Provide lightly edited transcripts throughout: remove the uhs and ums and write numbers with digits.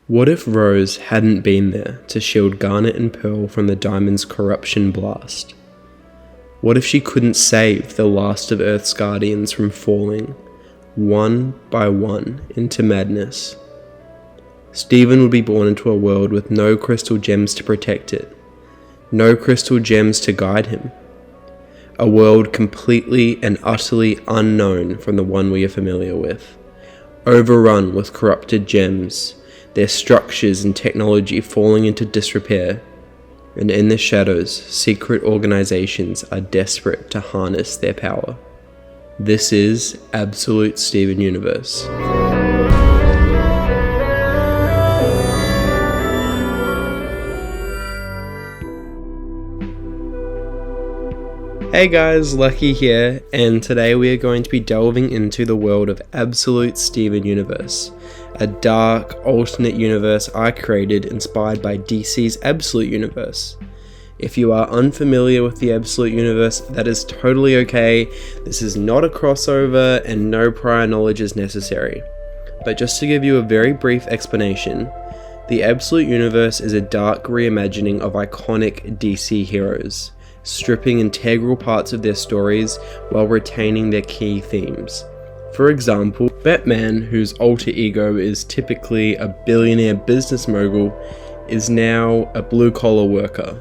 What if Rose hadn't been there to shield Garnet and Pearl from the Diamond's corruption blast? What if she couldn't save the last of Earth's guardians from falling, one by one, into madness? Steven would be born into a world with no crystal gems to protect it, no crystal gems to guide him. A world completely and utterly unknown from the one we are familiar with, overrun with corrupted gems, their structures and technology falling into disrepair, and in the shadows, secret organizations are desperate to harness their power. This is Absolute Steven Universe. Hey guys, Lucky here, and today we are going to be delving into the world of Absolute Steven Universe, a dark, alternate universe I created inspired by DC's Absolute Universe. If you are unfamiliar with the Absolute Universe, that is totally okay. This is not a crossover and no prior knowledge is necessary. But just to give you a very brief explanation, the Absolute Universe is a dark reimagining of iconic DC heroes, stripping integral parts of their stories while retaining their key themes. For example, Batman, whose alter ego is typically a billionaire business mogul, is now a blue-collar worker,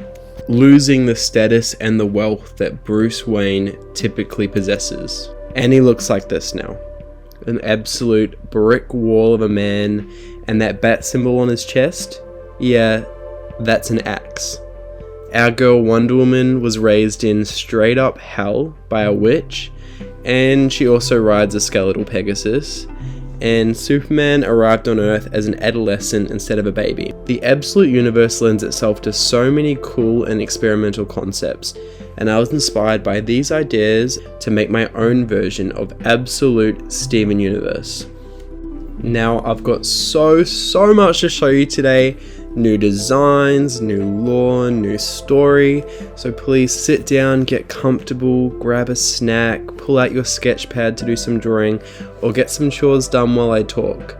losing the status and the wealth that Bruce Wayne typically possesses. And he looks like this now. An absolute brick wall of a man, and that bat symbol on his chest? Yeah, that's an axe. Our girl Wonder Woman was raised in straight up hell by a witch, and she also rides a skeletal Pegasus, and Superman arrived on Earth as an adolescent instead of a baby. The Absolute Universe lends itself to so many cool and experimental concepts, and I was inspired by these ideas to make my own version of Absolute Steven Universe. Now I've got so much to show you today. New designs, new lore, new story, so please sit down, get comfortable, grab a snack, pull out your sketch pad to do some drawing, or get some chores done while I talk.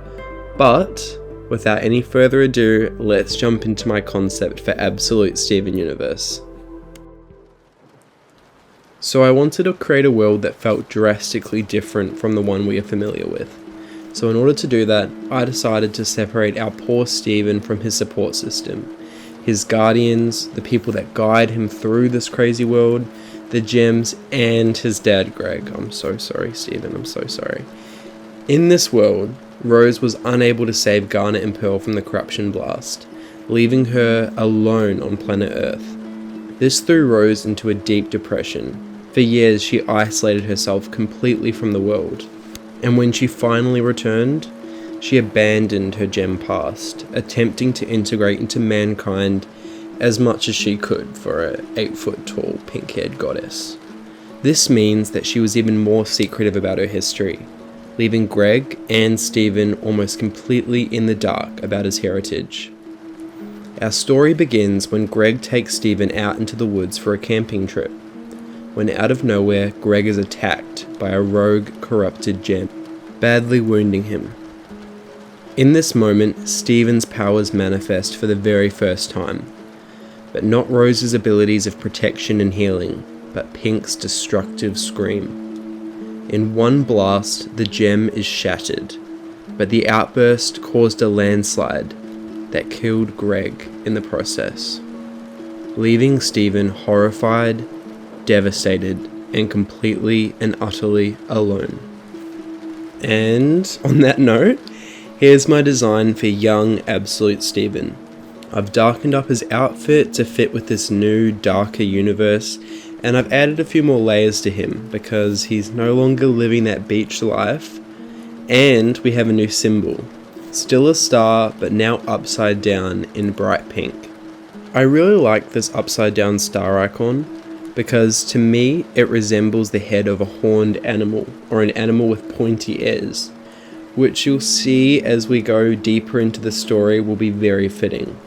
But, without any further ado, let's jump into my concept for Absolute Steven Universe. So I wanted to create a world that felt drastically different from the one we are familiar with. So in order to do that, I decided to separate our poor Steven from his support system, his guardians, the people that guide him through this crazy world, the gems, and his dad Greg. I'm so sorry, Steven, I'm so sorry. In this world, Rose was unable to save Garnet and Pearl from the corruption blast, leaving her alone on planet Earth. This threw Rose into a deep depression. For years, she isolated herself completely from the world. And when she finally returned, she abandoned her gem past, attempting to integrate into mankind as much as she could for a 8-foot-tall pink-haired goddess. This means that she was even more secretive about her history, leaving Greg and Steven almost completely in the dark about his heritage. Our story begins when Greg takes Steven out into the woods for a camping trip, when out of nowhere, Greg is attacked by a rogue, corrupted gem, badly wounding him. In this moment, Steven's powers manifest for the very first time, but not Rose's abilities of protection and healing, but Pink's destructive scream. In one blast, the gem is shattered, but the outburst caused a landslide that killed Greg in the process, leaving Steven horrified, devastated, and completely and utterly alone. And on that note, here's my design for young Absolute Steven. I've darkened up his outfit to fit with this new, darker universe, and I've added a few more layers to him because he's no longer living that beach life, and we have a new symbol. Still a star, but now upside down in bright pink. I really like this upside down star icon, because to me it resembles the head of a horned animal, or an animal with pointy ears, which you'll see as we go deeper into the story will be very fitting.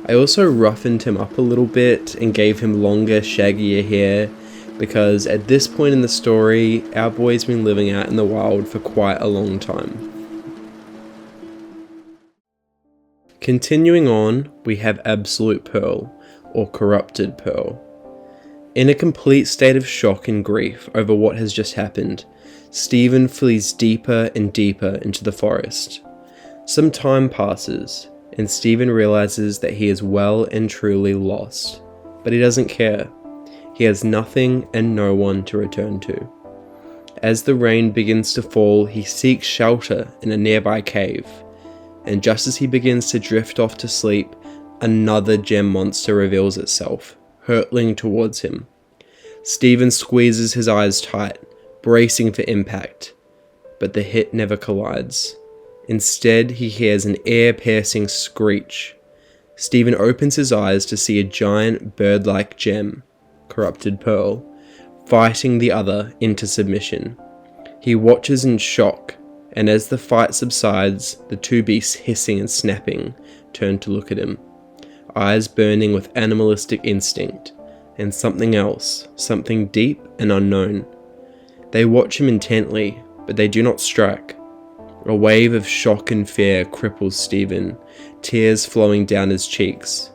I also roughened him up a little bit and gave him longer, shaggier hair, because at this point in the story, our boy's been living out in the wild for quite a long time. Continuing on, we have Absolute Pearl, or Corrupted Pearl. In a complete state of shock and grief over what has just happened, Stephen flees deeper and deeper into the forest. Some time passes, and Stephen realizes that he is well and truly lost, but he doesn't care. He has nothing and no one to return to. As the rain begins to fall, he seeks shelter in a nearby cave, and just as he begins to drift off to sleep, another gem monster reveals itself, hurtling towards him. Stephen squeezes his eyes tight, bracing for impact, but the hit never collides. Instead, he hears an ear-piercing screech. Stephen opens his eyes to see a giant bird-like gem, Corrupted Pearl, fighting the other into submission. He watches in shock, and as the fight subsides, the two beasts hissing and snapping turn to look at him, eyes burning with animalistic instinct, and something else, something deep and unknown. They watch him intently, but they do not strike. A wave of shock and fear cripples Stephen, tears flowing down his cheeks.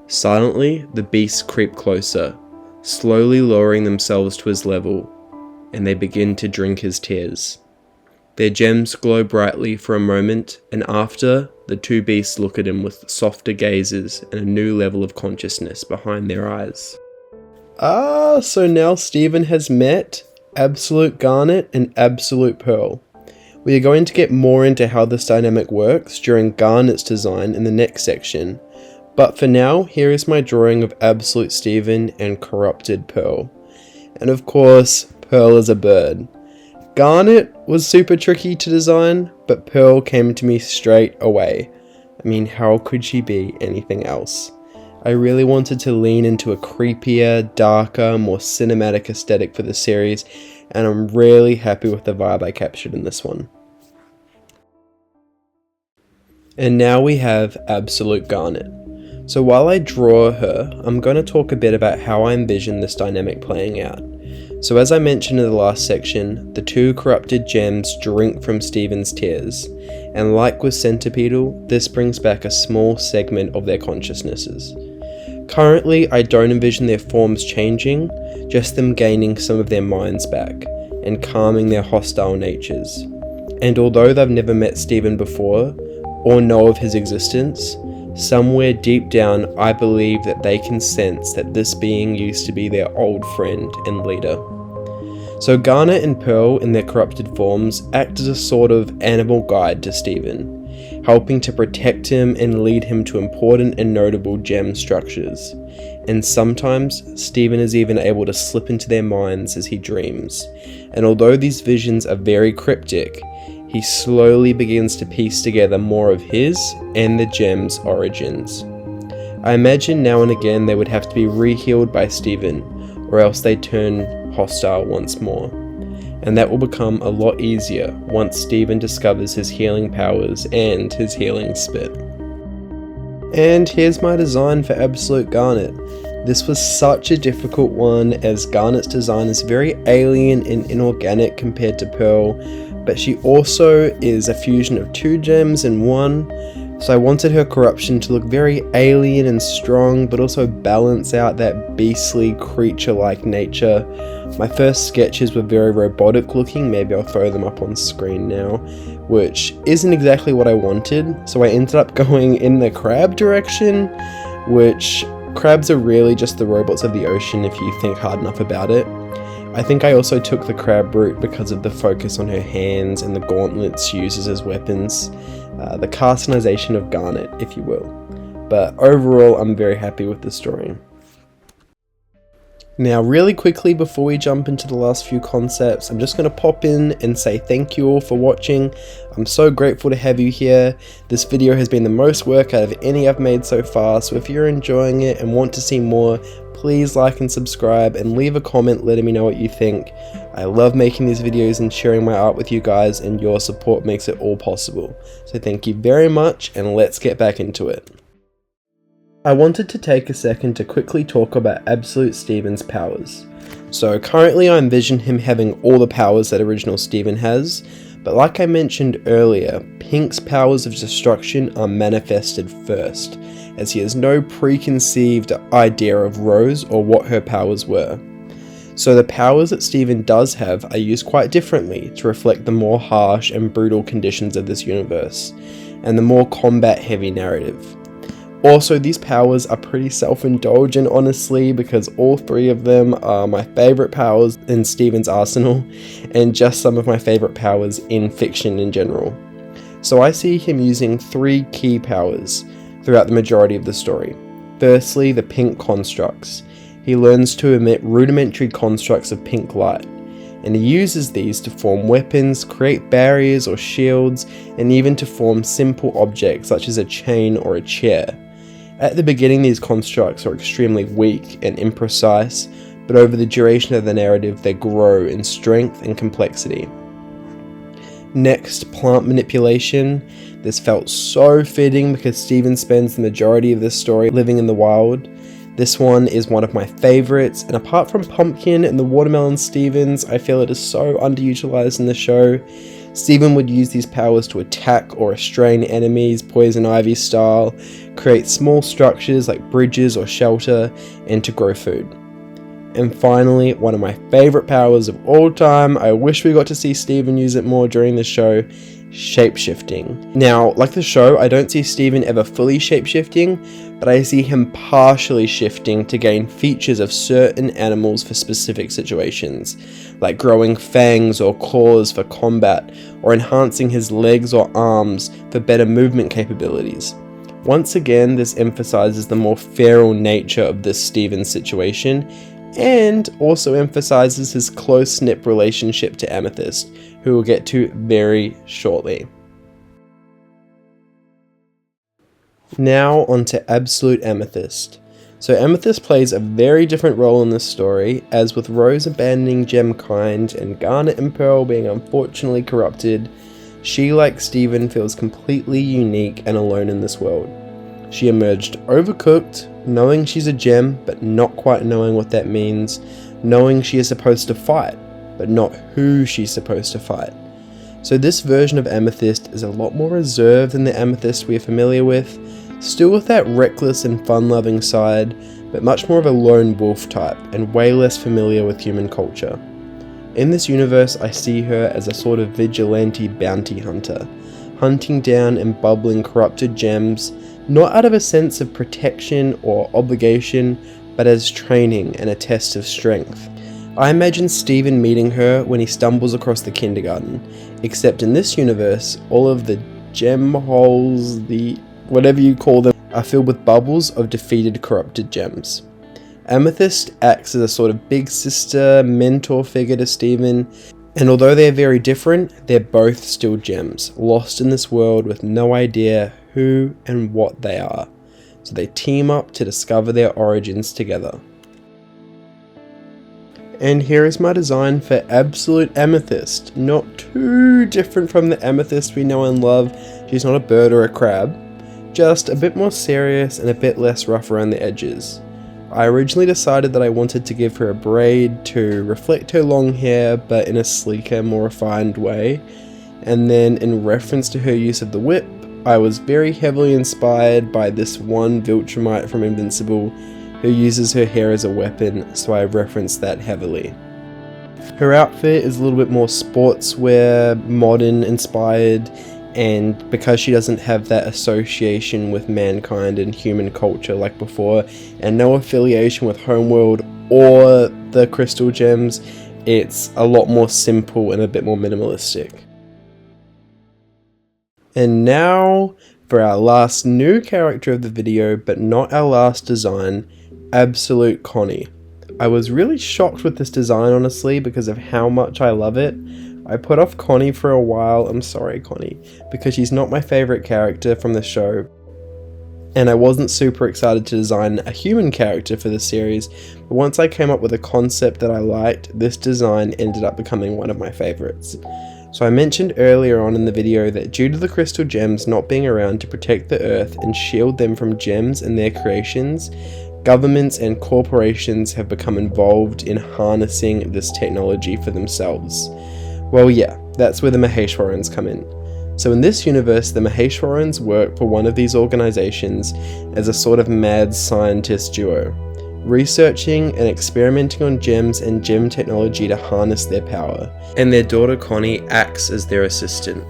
Silently, the beasts creep closer, slowly lowering themselves to his level, and they begin to drink his tears. Their gems glow brightly for a moment, and after, the two beasts look at him with softer gazes and a new level of consciousness behind their eyes. So now Stephen has met Absolute Garnet and Absolute Pearl. We are going to get more into how this dynamic works during Garnet's design in the next section, but for now, here is my drawing of Absolute Stephen and Corrupted Pearl. And of course, Pearl is a bird. Garnet was super tricky to design, but Pearl came to me straight away. I mean, how could she be anything else? I really wanted to lean into a creepier, darker, more cinematic aesthetic for the series, and I'm really happy with the vibe I captured in this one. And now we have Absolute Garnet. So while I draw her, I'm going to talk a bit about how I envision this dynamic playing out. So as I mentioned in the last section, the two corrupted gems drink from Stephen's tears, and like with Centipedal, this brings back a small segment of their consciousnesses. Currently, I don't envision their forms changing, just them gaining some of their minds back, and calming their hostile natures. And although they've never met Stephen before, or know of his existence, somewhere deep down I believe that they can sense that this being used to be their old friend and leader. So Garnet and Pearl in their corrupted forms act as a sort of animal guide to Stephen, helping to protect him and lead him to important and notable gem structures. And sometimes, Stephen is even able to slip into their minds as he dreams. And although these visions are very cryptic, he slowly begins to piece together more of his and the gem's origins. I imagine now and again they would have to be re-healed by Stephen, or else they turn hostile once more. And that will become a lot easier once Stephen discovers his healing powers and his healing spit. And here's my design for Absolute Garnet. This was such a difficult one as Garnet's design is very alien and inorganic compared to Pearl, but she also is a fusion of two gems in one, so I wanted her corruption to look very alien and strong, but also balance out that beastly creature-like nature. My first sketches were very robotic looking, maybe I'll throw them up on screen now, which isn't exactly what I wanted, so I ended up going in the crab direction, which crabs are really just the robots of the ocean if you think hard enough about it. I think I also took the crab route because of the focus on her hands and the gauntlets she uses as weapons, the cartoonization of Garnet, if you will. But overall, I'm very happy with this drawing. Now, really quickly before we jump into the last few concepts, I'm just going to pop in and say thank you all for watching. I'm so grateful to have you here. This video has been the most work out of any I've made so far, so if you're enjoying it and want to see more, please like and subscribe and leave a comment letting me know what you think. I love making these videos and sharing my art with you guys, and your support makes it all possible. So thank you very much, and let's get back into it. I wanted to take a second to quickly talk about Absolute Stephen's powers. So currently I envision him having all the powers that original Stephen has, but like I mentioned earlier, Pink's powers of destruction are manifested first, as he has no preconceived idea of Rose or what her powers were. So the powers that Steven does have are used quite differently to reflect the more harsh and brutal conditions of this universe, and the more combat-heavy narrative. Also, these powers are pretty self-indulgent, honestly, because all three of them are my favourite powers in Steven's arsenal, and just some of my favourite powers in fiction in general. So I see him using three key powers throughout the majority of the story. Firstly, the pink constructs. He learns to emit rudimentary constructs of pink light, and he uses these to form weapons, create barriers or shields, and even to form simple objects such as a chain or a chair. At the beginning, these constructs are extremely weak and imprecise, but over the duration of the narrative they grow in strength and complexity. Next, plant manipulation. This felt so fitting because Steven spends the majority of this story living in the wild. This one is one of my favourites, and apart from Pumpkin and the Watermelon Stevens, I feel it is so underutilised in the show. Steven would use these powers to attack or restrain enemies, Poison Ivy style, create small structures like bridges or shelter, and to grow food. And finally, one of my favourite powers of all time, I wish we got to see Steven use it more during the show, shapeshifting. Now, like the show, I don't see Steven ever fully shapeshifting, but I see him partially shifting to gain features of certain animals for specific situations, like growing fangs or claws for combat, or enhancing his legs or arms for better movement capabilities. Once again, this emphasizes the more feral nature of this Steven situation, and also emphasizes his close-knit relationship to Amethyst, who we'll get to very shortly. Now on to Absolute Amethyst. So Amethyst plays a very different role in this story, as with Rose abandoning Gemkind and Garnet and Pearl being unfortunately corrupted, she, like Steven, feels completely unique and alone in this world. She emerged overcooked, knowing she's a gem, but not quite knowing what that means, knowing she is supposed to fight, but not who she's supposed to fight. So this version of Amethyst is a lot more reserved than the Amethyst we are familiar with, still with that reckless and fun-loving side, but much more of a lone wolf type, and way less familiar with human culture. In this universe, I see her as a sort of vigilante bounty hunter, hunting down and bubbling corrupted gems, not out of a sense of protection or obligation, but as training and a test of strength. I imagine Steven meeting her when he stumbles across the kindergarten, except in this universe, all of the gem holes, the whatever you call them, are filled with bubbles of defeated corrupted gems. Amethyst acts as a sort of big sister, mentor figure to Steven, and although they are very different, they're both still gems, lost in this world with no idea who and what they are. So they team up to discover their origins together. And here is my design for Absolute Amethyst. Not too different from the Amethyst we know and love. She's not a bird or a crab, just a bit more serious and a bit less rough around the edges. I originally decided that I wanted to give her a braid to reflect her long hair, but in a sleeker, more refined way. And then in reference to her use of the whip, I was very heavily inspired by this one Viltrumite from Invincible who uses her hair as a weapon, so I referenced that heavily. Her outfit is a little bit more sportswear, modern inspired, and because she doesn't have that association with mankind and human culture like before, and no affiliation with Homeworld or the crystal gems, it's a lot more simple and a bit more minimalistic. And now for our last new character of the video, but not our last design, Absolute Connie. I was really shocked with this design, honestly, because of how much I love it. I put off Connie for a while, I'm sorry Connie, because she's not my favourite character from the show, and I wasn't super excited to design a human character for the series, but once I came up with a concept that I liked, this design ended up becoming one of my favourites. So I mentioned earlier on in the video that due to the crystal gems not being around to protect the earth and shield them from gems and their creations, governments and corporations have become involved in harnessing this technology for themselves. Well, yeah, that's where the Maheshwarans come in. So in this universe, the Maheshwarans work for one of these organizations as a sort of mad scientist duo, researching and experimenting on gems and gem technology to harness their power, and their daughter Connie acts as their assistant.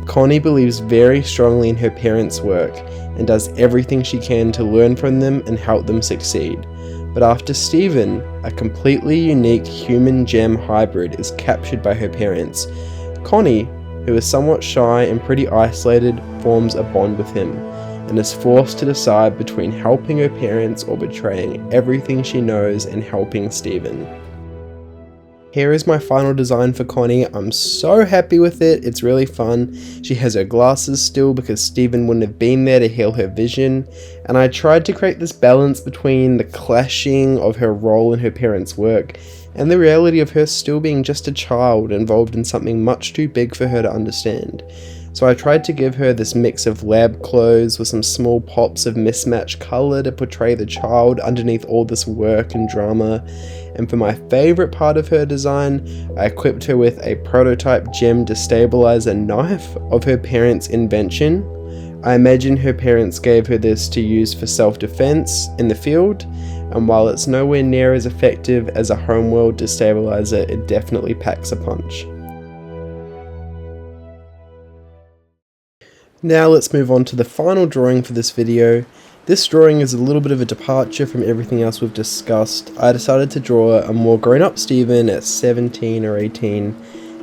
Connie believes very strongly in her parents' work and does everything she can to learn from them and help them succeed. But after Stephen, a completely unique human gem hybrid, is captured by her parents, Connie, who is somewhat shy and pretty isolated, forms a bond with him, and is forced to decide between helping her parents or betraying everything she knows and helping Stephen. Here is my final design for Connie. I'm so happy with it, it's really fun. She has her glasses still because Stephen wouldn't have been there to heal her vision, and I tried to create this balance between the clashing of her role in her parents' work and the reality of her still being just a child involved in something much too big for her to understand. So I tried to give her this mix of lab clothes with some small pops of mismatched colour to portray the child underneath all this work and drama. And for my favourite part of her design, I equipped her with a prototype gem destabilizer knife of her parents' invention. I imagine her parents gave her this to use for self-defense in the field, and while it's nowhere near as effective as a homeworld destabilizer, it definitely packs a punch. Now let's move on to the final drawing for this video. This drawing is a little bit of a departure from everything else we've discussed. I decided to draw a more grown-up Stephen at 17 or 18,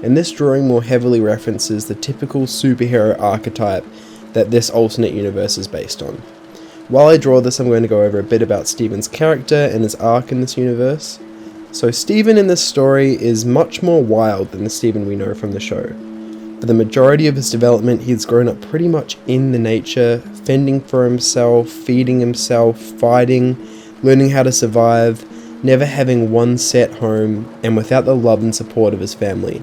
and this drawing more heavily references the typical superhero archetype that this alternate universe is based on. While I draw this, I'm going to go over a bit about Stephen's character and his arc in this universe. So Stephen in this story is much more wild than the Stephen we know from the show. For the majority of his development, he's grown up pretty much in the nature, fending for himself, feeding himself, fighting, learning how to survive, never having one set home, and without the love and support of his family.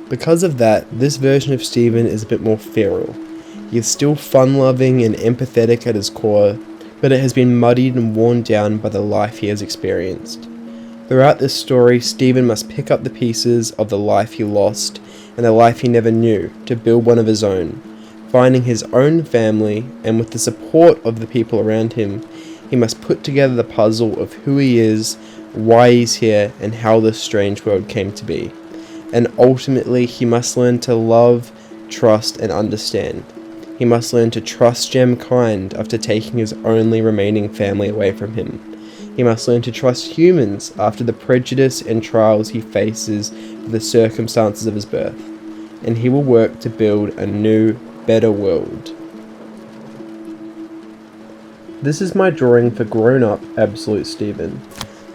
Because of that, this version of Stephen is a bit more feral. He is still fun-loving and empathetic at his core, but it has been muddied and worn down by the life he has experienced. Throughout this story, Stephen must pick up the pieces of the life he lost and the life he never knew to build one of his own, finding his own family, and with the support of the people around him, he must put together the puzzle of who he is, why he's here, and how this strange world came to be. And ultimately, he must learn to love, trust, and understand. He must learn to trust Gemkind after taking his only remaining family away from him. He must learn to trust humans after the prejudice and trials he faces for the circumstances of his birth. And he will work to build a new, better world. This is my drawing for grown-up Absolute Stephen.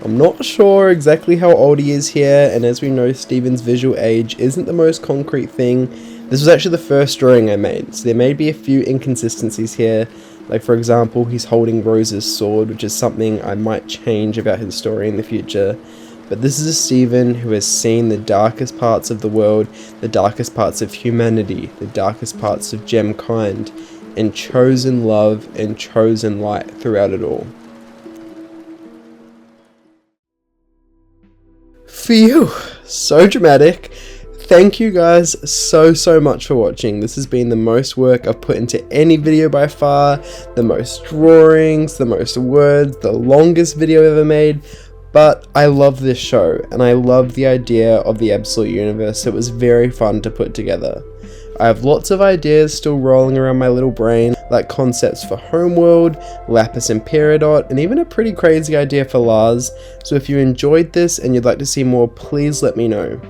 I'm not sure exactly how old he is here, and as we know, Stephen's visual age isn't the most concrete thing. This was actually the first drawing I made, so there may be a few inconsistencies here. Like, for example, he's holding Rose's sword, which is something I might change about his story in the future. But this is a Stephen who has seen the darkest parts of the world, the darkest parts of humanity, the darkest parts of Gemkind, and chosen love and chosen light throughout it all. Phew, so dramatic. Thank you guys so much for watching. This has been the most work I've put into any video by far, the most drawings, the most words, the longest video ever made, but I love this show and I love the idea of the Absolute Universe. It was very fun to put together. I have lots of ideas still rolling around my little brain, like concepts for Homeworld, Lapis and Peridot, and even a pretty crazy idea for Lars, so if you enjoyed this and you'd like to see more, please let me know.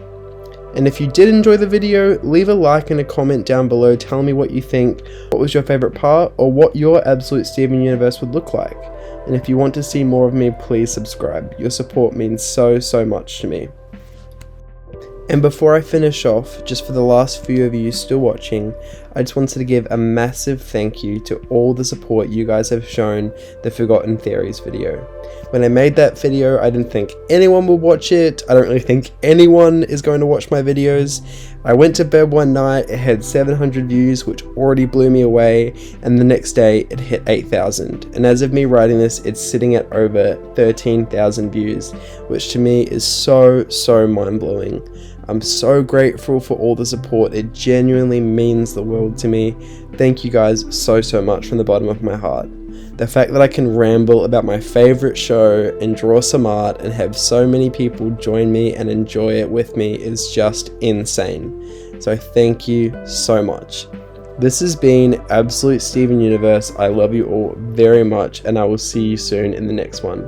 And if you did enjoy the video, leave a like and a comment down below telling me what you think, what was your favourite part, or what your Absolute Stephen universe would look like. And if you want to see more of me, please subscribe. Your support means so much to me. And before I finish off, just for the last few of you still watching, I just wanted to give a massive thank you to all the support you guys have shown the Forgotten Theories video. When I made that video, I didn't think anyone would watch it. I don't really think anyone is going to watch my videos. I went to bed one night, it had 700 views, which already blew me away, and the next day it hit 8,000. And as of me writing this, it's sitting at over 13,000 views, which to me is so mind-blowing. I'm so grateful for all the support. It genuinely means the world to me. Thank you guys so much from the bottom of my heart. The fact that I can ramble about my favourite show and draw some art and have so many people join me and enjoy it with me is just insane. So thank you so much. This has been Absolute Steven Universe. I love you all very much, and I will see you soon in the next one.